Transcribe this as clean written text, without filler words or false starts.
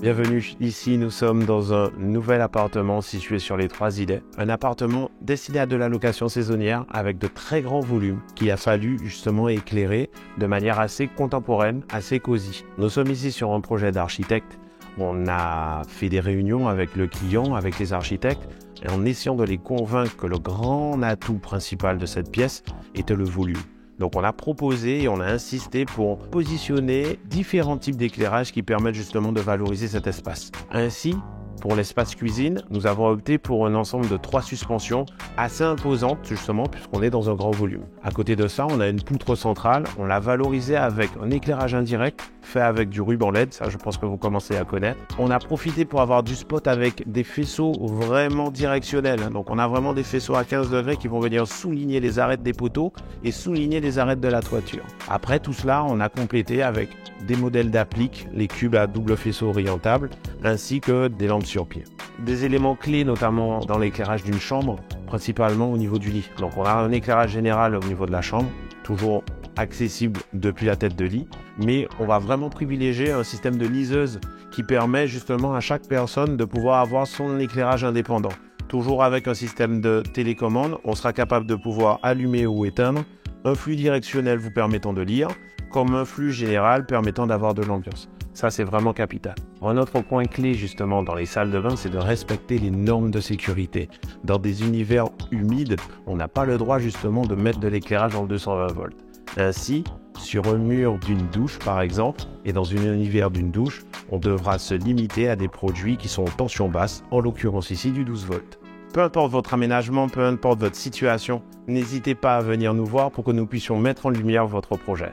Bienvenue, ici nous sommes dans un nouvel appartement situé sur les Trois-Îlets. Un appartement destiné à de la location saisonnière avec de très grands volumes qu'il a fallu justement éclairer de manière assez contemporaine, assez cosy. Nous sommes ici sur un projet d'architecte. On a fait des réunions avec le client, avec les architectes, et en essayant de les convaincre que le grand atout principal de cette pièce était le volume. Donc on a proposé et on a insisté pour positionner différents types d'éclairage qui permettent justement de valoriser cet espace. Ainsi, pour l'espace cuisine, nous avons opté pour un ensemble de 3 suspensions assez imposantes justement puisqu'on est dans un grand volume. À côté de ça, on a une poutre centrale, on l'a valorisée avec un éclairage indirect fait avec du ruban LED, ça je pense que vous commencez à connaître. On a profité pour avoir du spot avec des faisceaux vraiment directionnels, donc on a vraiment des faisceaux à 15 degrés qui vont venir souligner les arêtes des poteaux et souligner les arêtes de la toiture. Après tout cela, on a complété avec des modèles d'applique, les cubes à double faisceau orientable, ainsi que des lampes sur pied. Des éléments clés notamment dans l'éclairage d'une chambre, principalement au niveau du lit. Donc on a un éclairage général au niveau de la chambre, toujours accessible depuis la tête de lit, mais on va vraiment privilégier un système de liseuse qui permet justement à chaque personne de pouvoir avoir son éclairage indépendant. Toujours avec un système de télécommande, on sera capable de pouvoir allumer ou éteindre, un flux directionnel vous permettant de lire, comme un flux général permettant d'avoir de l'ambiance. Ça, c'est vraiment capital. Un autre point clé, justement, dans les salles de bain, c'est de respecter les normes de sécurité. Dans des univers humides, on n'a pas le droit, justement, de mettre de l'éclairage en 220 volts. Ainsi, sur un mur d'une douche, par exemple, et dans un univers d'une douche, on devra se limiter à des produits qui sont en tension basse, en l'occurrence ici du 12 volts. Peu importe votre aménagement, peu importe votre situation, n'hésitez pas à venir nous voir pour que nous puissions mettre en lumière votre projet.